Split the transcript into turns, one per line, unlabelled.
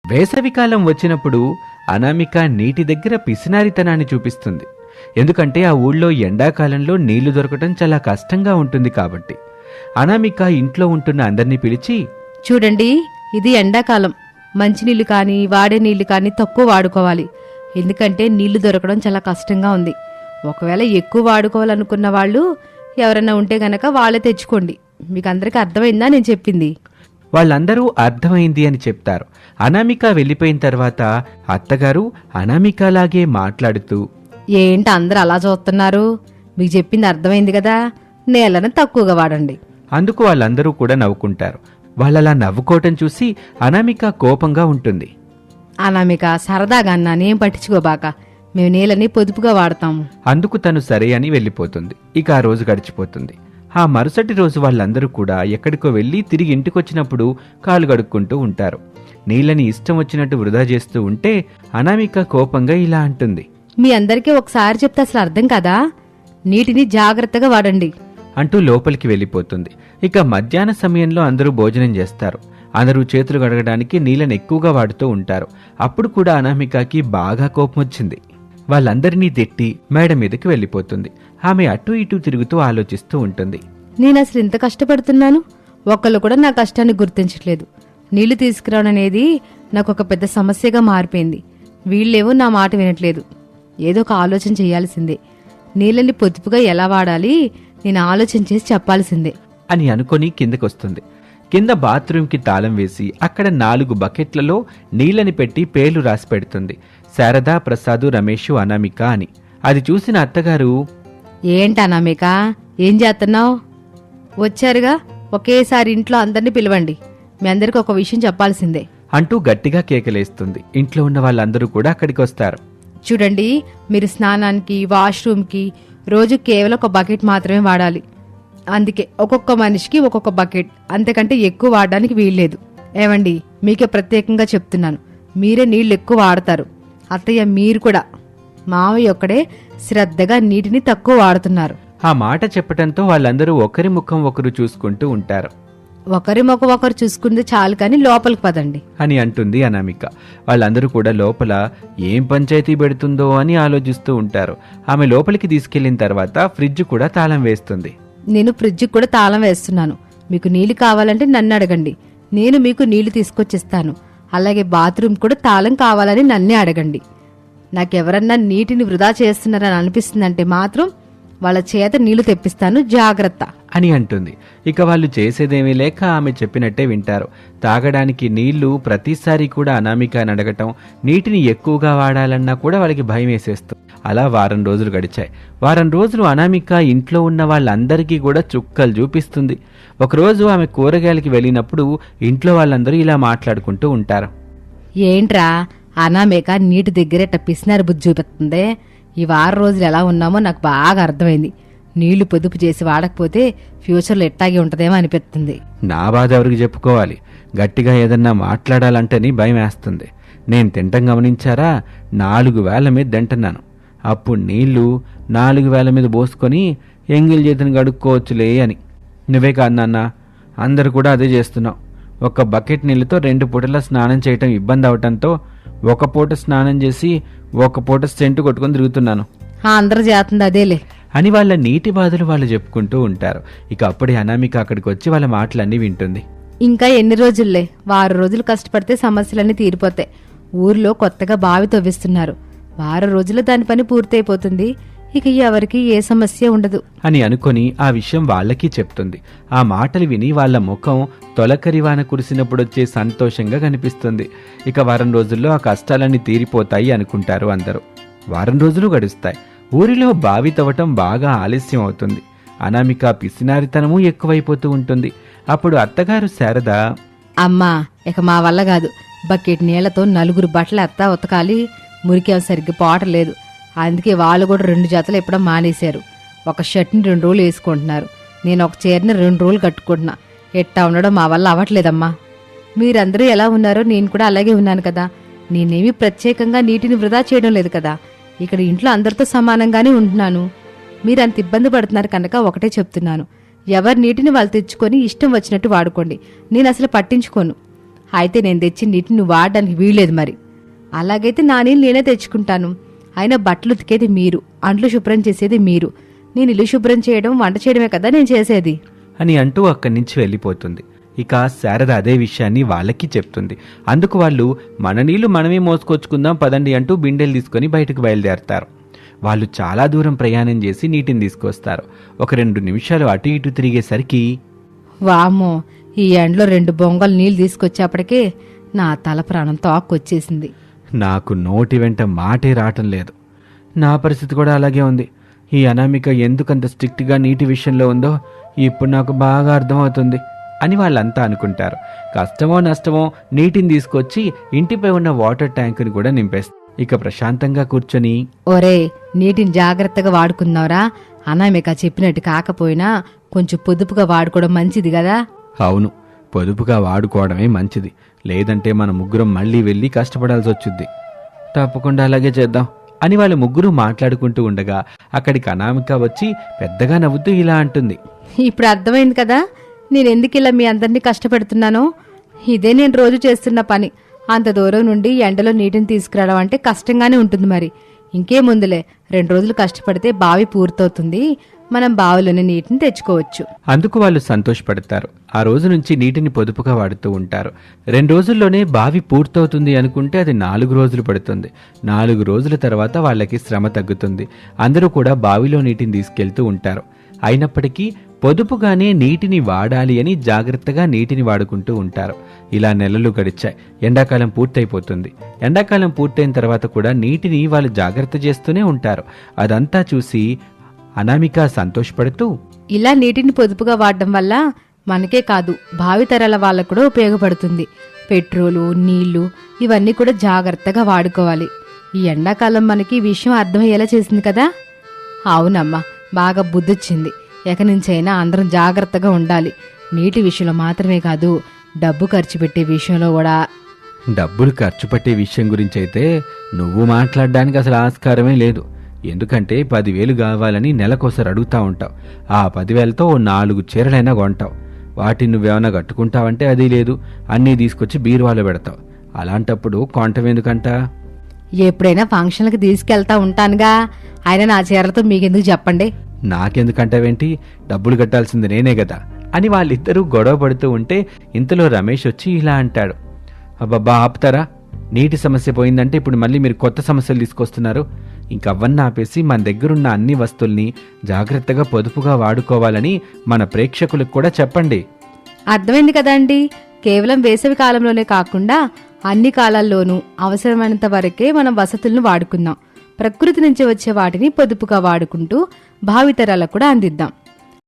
వేసవికాలం వచ్చినప్పుడు అనామిక నీటి దగ్గర పిసినారితనాన్ని చూపిస్తుంది. ఎందుకంటే ఆ ఊళ్ళో ఎండాకాలంలో నీళ్లు దొరకటం చాలా కష్టంగా ఉంటుంది కాబట్టి. అనామిక ఇంట్లో ఉంటున్న అందర్నీ పిలిచి,
చూడండి, ఇది ఎండాకాలం. మంచినీళ్ళు కానీ వాడే నీళ్లు కానీ తక్కువ వాడుకోవాలి. ఎందుకంటే నీళ్లు దొరకడం చాలా కష్టంగా ఉంది. ఒకవేళ ఎక్కువ వాడుకోవాలనుకున్న వాళ్ళు ఎవరైనా ఉంటే గనక వాళ్ళే తెచ్చుకోండి. మీకు అందరికీ అర్థమైందా నేను చెప్పింది?
వాళ్ళందరూ అర్థమైంది అని చెప్తారు. అనామిక వెళ్ళిపోయిన తర్వాత అత్తగారు అనామికలాగే మాట్లాడుతూ,
ఏంటి అందరూ అలా చూస్తున్నారు? మీకు చెప్పింది అర్థమైంది కదా, నీళ్ళని తక్కువగా వాడండి.
అందుకు వాళ్ళందరూ కూడా నవ్వుకుంటారు. వాళ్ళలా నవ్వుకోవటం చూసి అనామిక కోపంగా ఉంటుంది.
అనామిక, సరదాగా అన్నానేం పట్టించుకోబాక, మేము నీళ్ళని పొదుపుగా వాడతాము.
అందుకు తను సరే అని వెళ్ళిపోతుంది. ఇక ఆ రోజు గడిచిపోతుంది. ఆ మరుసటి రోజు వాళ్ళందరూ కూడా ఎక్కడికో వెళ్ళి తిరిగి ఇంటికొచ్చినప్పుడు కాలు గడుక్కుంటూ ఉంటారు. నీళ్ళని ఇష్టం వచ్చినట్టు వృధా చేస్తూ ఉంటే అనామిక కోపంగా ఇలా అంటుంది,
మీ అందరికీ ఒకసారి చెప్తే అసలు అర్థం కదా, నీటిని జాగ్రత్తగా వాడండి
అంటూ లోపలికి వెళ్ళిపోతుంది. ఇక మధ్యాహ్న సమయంలో అందరూ భోజనం చేస్తారు. అందరూ చేతులు కడగడానికి నీళ్ళని ఎక్కువగా వాడుతూ ఉంటారు. అప్పుడు కూడా అనామికకి బాగా కోపం వచ్చింది. వాళ్ళందరినీ తిట్టి మేడ మీదకి వెళ్ళిపోతుంది. ఆమె అటూ ఇటూ తిరుగుతూ ఆలోచిస్తూ ఉంటుంది.
నేను అసలు ఇంత కష్టపడుతున్నాను, ఒక్కళ్ళు కూడా నా కష్టాన్ని గుర్తించట్లేదు. నీళ్లు తీసుకురావడం అనేది నాకు ఒక పెద్ద సమస్యగా మారిపోయింది. వీళ్ళేవో నా మాట వినట్లేదు. ఏదో ఒక ఆలోచన చేయాల్సిందే. నీళ్ళని పొదుపుగా ఎలా వాడాలి నేను ఆలోచన చేసి చెప్పాల్సిందే
అని అనుకొని కిందకొస్తుంది. కింద బాత్రూంకి తాళం వేసి అక్కడ 4 బకెట్లలో నీళ్ళని పెట్టి పేర్లు రాసి పెడుతుంది. శారదా, ప్రసాదు, రమేషు, అనామిక అని. అది చూసిన అత్తగారు,
ఏంటి అనామిక, ఏం చేస్తున్నావు? వచ్చారుగా, ఒకేసారి ఇంట్లో అందరినీ పిలవండి. మీ అందరికి ఒక విషయం చెప్పాల్సిందే
అంటూ గట్టిగా కేకలేస్తుంది. ఇంట్లో ఉన్న వాళ్ళందరూ కూడా అక్కడికి వస్తారు.
చూడండి, మీరు స్నానానికి, వాష్రూమ్కి రోజు కేవలం ఒక బకెట్ మాత్రమే వాడాలి. అందుకే ఒక్కొక్క మనిషికి ఒక్కొక్క బకెట్, అంతకంటే ఎక్కువ వాడడానికి వీల్లేదు. ఏమండి, మీకే ప్రత్యేకంగా చెప్తున్నాను, మీరే నీళ్లు ఎక్కువ వాడతారు. అత్తయ్య, మీరు కూడా. మావయ్య ఒక్కడే శ్రద్ధగా నీటిని తక్కువ వాడుతున్నారు.
ఆ మాట చెప్పటంతో వాళ్ళందరూ ఒకరి ముఖం ఒకరు చూసుకుంటూ ఉంటారు.
ఒకరి ముఖం ఒకరు చూసుకుంటే చాలు కానీ లోపలికి పదండి
అని అంటుంది అనామిక. వాళ్ళందరూ కూడా లోపల ఏం పంచాయతీ పెడుతుందో అని ఆలోచిస్తూ ఉంటారు. ఆమె లోపలికి తీసుకెళ్లిన తర్వాత ఫ్రిడ్జ్ కూడా తాళం వేస్తుంది.
నేను ఫ్రిడ్జ్కి కూడా తాళం వేస్తున్నాను. మీకు నీళ్లు కావాలంటే నన్ను అడగండి, నేను మీకు నీళ్లు తీసుకొచ్చిస్తాను. అలాగే బాత్రూమ్ కూడా తాళం కావాలని నన్నే అడగండి. నాకెవరన్నా నీటిని వృధా చేస్తున్నారని అనిపిస్తుందంటే మాత్రం వాళ్ళ చేత నీళ్లు తెప్పిస్తాను, జాగ్రత్త
అని అంటుంది. ఇక వాళ్ళు చేసేదేమీ లేక ఆమె చెప్పినట్టే వింటారు. తాగడానికి నీళ్లు ప్రతిసారి కూడా అనామికని అడగటం, నీటిని ఎక్కువగా వాడాలన్నా కూడా వాళ్ళకి భయం వేసేస్తుంది. అలా వారం రోజులు గడిచాయి. వారం రోజులు అనామిక ఇంట్లో ఉన్న వాళ్ళందరికీ కూడా చుక్కలు చూపిస్తుంది. ఒకరోజు ఆమె కూరగాయలకి వెళ్ళినప్పుడు ఇంట్లో వాళ్ళందరూ ఇలా మాట్లాడుకుంటూ ఉంటారు.
ఏంట్రా అనామిక నీటి దగ్గరేట పిసినారు బుద్ధి చూపిస్తుంది. ఈ వారం రోజులు ఎలా ఉన్నామో నాకు బాగా అర్థమైంది. నీళ్లు పొదుపు చేసి వాడకపోతే ఫ్యూచర్లో ఎట్టాగే ఉంటదేమో అనిపిస్తుంది.
నా బాధ ఎవరికి చెప్పుకోవాలి? గట్టిగా ఏదన్నా మాట్లాడాలంటేని భయం వేస్తుంది. నేను తింటం గమనించారా? 4 వేల మీద తింటున్నాను. అప్పుడు నీళ్లు 4 వేల మీద పోసుకొని ఎంగిల్ చేతిని గడుక్కోవచ్చులే అని. నువ్వే కాదు నాన్న, అందరు కూడా అదే చేస్తున్నావు. ఒక బకెట్ నీళ్ళతో 2 పూటలా స్నానం చేయటం ఇబ్బంది అవటంతో ఒక పూట స్నానం చేసి ఒక పూట సెంటు కొట్టుకొని తిరుగుతున్నాను.
అందరూ చేస్తుంది అదేలే
అని వాళ్ళ నీటి బాధలు వాళ్ళు చెప్పుకుంటూ ఉంటారు. ఇక అప్పుడే అనామిక అక్కడికి వచ్చి వాళ్ళ మాటలన్నీ వింటుంది.
ఇంకా ఎన్ని రోజుల్లే, వారం రోజులు కష్టపడితే సమస్యలన్నీ తీరిపోతాయి. ఊర్లో కొత్తగా బావి తవ్విస్తున్నారు. వారం రోజుల్లో దాని పని పూర్తయిపోతుంది. ఇక ఎవరికి ఏ సమస్య ఉండదు
అని అనుకొని ఆ విషయం వాళ్ళకి చెప్తుంది. ఆ మాటలు విని వాళ్ళ ముఖం తొలకరివాన కురిసినప్పుడొచ్చే సంతోషంగా కనిపిస్తుంది. ఇక వారం రోజుల్లో ఆ కష్టాలన్నీ తీరిపోతాయి అనుకుంటారు అందరూ. వారం రోజులు గడుస్తాయి. ఊరిలో బావి తవ్వటం బాగా ఆలస్యం అవుతుంది. అనామిక పిసినారితనము ఎక్కువైపోతూ ఉంటుంది. అప్పుడు అత్తగారు శారద,
అమ్మా, ఇక మా వల్ల కాదు. బకెట్ నీళ్లతో 4 బట్టలు అత్త ఉతకాలి. మురికేం సరిగ్గా పోవట్లేదు. అందుకే వాళ్ళు కూడా 2 జతలు ఇప్పడం మానేశారు. ఒక షర్ట్ని 2 రోజులు వేసుకుంటున్నారు. నేను ఒక చీరని 2 రోజులు కట్టుకుంటున్నా. ఎట్టా ఉండడం మా వల్ల అవ్వట్లేదమ్మా. మీరందరూ ఎలా ఉన్నారో నేను కూడా అలాగే ఉన్నాను కదా. నేనేమీ ప్రత్యేకంగా నీటిని వృధా చేయడం లేదు కదా. ఇక్కడ ఇంట్లో అందరితో సమానంగానే ఉంటున్నాను. మీరు అంత ఇబ్బంది పడుతున్నారు కనుక ఒకటే చెప్తున్నాను, ఎవరి నీటిని వాళ్ళు తెచ్చుకొని ఇష్టం వచ్చినట్టు వాడుకోండి. నేను అసలు పట్టించుకోను. అయితే నేను తెచ్చి నీటిని నువ్వు వాడడానికి వీల్లేదు మరి. అలాగైతే నా నీళ్ళు నేనే తెచ్చుకుంటాను. అయినా బట్టలు ఉతికేది మీరు, అంట్లు శుభ్రం చేసేది మీరు. నేను ఇల్లు శుభ్రం చేయడం, వంట చేయడమే కదా నేను చేసేది
అని అంటూ అక్కడి నుంచి వెళ్ళిపోతుంది. ఇక శారద అదే విషయాన్ని వాళ్ళకి చెప్తుంది. అందుకు వాళ్ళు మన నీళ్లు మనమే మోసుకొచ్చుకుందాం పదండి అంటూ బిందెలు తీసుకొని బయటకు బయలుదేరతారు. వాళ్ళు చాలా దూరం ప్రయాణం చేసి నీటిని తీసుకొస్తారు. ఒక 2 నిమిషాలు అటు ఇటు తిరిగేసరికి
వామ్మో, ఈ ఎండలో 2 బొంగలు నీళ్లు తీసుకొచ్చేప్పటికే నా తల ప్రాణం తోక్కొచ్చేసింది.
నాకు నోటి వెంట మాటే రావటం లేదు. నా పరిస్థితి కూడా అలాగే ఉంది. ఈ అనామిక ఎందుకంత స్ట్రిక్ట్గా నీటి విషయంలో ఉందో ఇప్పుడు నాకు బాగా అర్థమవుతుంది అని వాళ్ళంతా అనుకుంటారు. కష్టమో నష్టమో నీటిని తీసుకొచ్చి ఇంటిపై ఉన్న వాటర్ ట్యాంకుని కూడా నింపేస్తారు. ఇక ప్రశాంతంగా కూర్చొని,
ఒరే, నీటిని జాగ్రత్తగా వాడుకుందాంరా. అనామిక చెప్పినట్టు కాకపోయినా కొంచెం పొదుపుగా వాడుకోవడం మంచిది కదా.
అవును, పొదుపుగా వాడుకోవడమే మంచిది. లేదంటే మన ముగ్గురం మళ్ళీ వెళ్ళి కష్టపడాల్సి వచ్చుద్ది. తప్పకుండా అలాగే చేద్దాం అని వాళ్ళు ముగ్గురు మాట్లాడుకుంటూ ఉండగా అక్కడికి అనామిక వచ్చి పెద్దగా నవ్వుతూ ఇలా అంటుంది.
ఇప్పుడు అర్థమైంది కదా నేనెందుకు ఇలా మీ అందరినీ కష్టపెడుతున్నానో. ఇదే నేను రోజు చేస్తున్న పని. అంత దూరం నుండి ఎండలో నీటిని తీసుకురావడం అంటే కష్టంగానే ఉంటుంది. మరి ఇంకేముందులే, 2 రోజులు కష్టపడితే బావి పూర్తవుతుంది. మనం బావిలోనే నీటిని తెచ్చుకోవచ్చు.
అందుకు వాళ్ళు సంతోషపడతారు. ఆ రోజు నుంచి నీటిని పొదుపుగా వాడుతూ ఉంటారు. 2 రోజుల్లోనే బావి పూర్తవుతుంది అనుకుంటే అది 4 రోజులు పడుతుంది. 4 రోజుల తర్వాత వాళ్ళకి శ్రమ తగ్గుతుంది. అందరూ కూడా బావిలో నీటిని తీసుకెళ్తూ ఉంటారు. అయినప్పటికీ పొదుపుగానే నీటిని వాడాలి అని జాగ్రత్తగా నీటిని వాడుకుంటూ ఉంటారు. ఇలా నెలలు గడిచాయి. ఎండాకాలం పూర్తయిపోతుంది. ఎండాకాలం పూర్తయిన తర్వాత కూడా నీటిని వాళ్ళు జాగ్రత్త చేస్తూనే ఉంటారు. అదంతా చూసి అనామిక సంతోషపడుతూ,
ఇలా నీటిని పొదుపుగా వాడడం వల్ల మనకే కాదు భావితరాల వాళ్ళకు కూడా ఉపయోగపడుతుంది. పెట్రోలు, నీళ్లు ఇవన్నీ కూడా జాగ్రత్తగా వాడుకోవాలి. ఈ ఎండాకాలం మనకి ఈ విషయం అర్థమయ్యేలా చేసింది కదా. అవునమ్మా, బాగా బుద్ధొచ్చింది. ఎక నుంచైనా అందరం జాగ్రత్తగా ఉండాలి. నీటి విషయంలో మాత్రమే కాదు, డబ్బు ఖర్చు పెట్టే విషయంలో కూడా.
డబ్బులు ఖర్చు పెట్టే విషయం గురించి అయితే నువ్వు మాట్లాడడానికి అసలు ఆస్కారమే లేదు. ఎందుకంటే 10,000 కావాలని నెలకోసారి అడుగుతా ఉంటావు. ఆ 10,000తో 4 చీరలైనా కొంటావు. వాటిని నువ్వేమైనా కట్టుకుంటావంటే అది లేదు. అన్నీ తీసుకొచ్చి బీరువాలో పెడతావు. అలాంటప్పుడు కొంటం ఎందుకంట?
ఎప్పుడైనా ఫంక్షన్లకు తీసుకెళ్తా ఉంటానుగా. ఆయన నా చీరలతో మీకెందుకు చెప్పండి.
నాకెందుకంటావేంటి? డబ్బులు కట్టాల్సింది నేనే కదా అని వాళ్ళిద్దరూ గొడవ పడుతూ ఉంటే ఇంతలో రమేష్ వచ్చి ఇలా అంటాడు. అబ్బబ్బా, ఆపుతారా? నీటి సమస్య పోయిందంటే ఇప్పుడు మళ్ళీ మీరు కొత్త సమస్యలు తీసుకొస్తున్నారు. ఇంకవన్నీ ఆపేసి మన దగ్గరున్న అన్ని వస్తువుల్ని జాగ్రత్తగా పొదుపుగా వాడుకోవాలని మన ప్రేక్షకులకు కూడా చెప్పండి.
అర్థమైంది కదండి. కేవలం వేసవి కాలంలోనే కాకుండా అన్ని కాలాల్లోనూ అవసరమైనంత వరకే మనం వసతులను వాడుకుందాం. ప్రకృతి నుంచి వచ్చే వాటిని పొదుపుగా వాడుకుంటూ భావితరాలకు కూడా అందిద్దాం.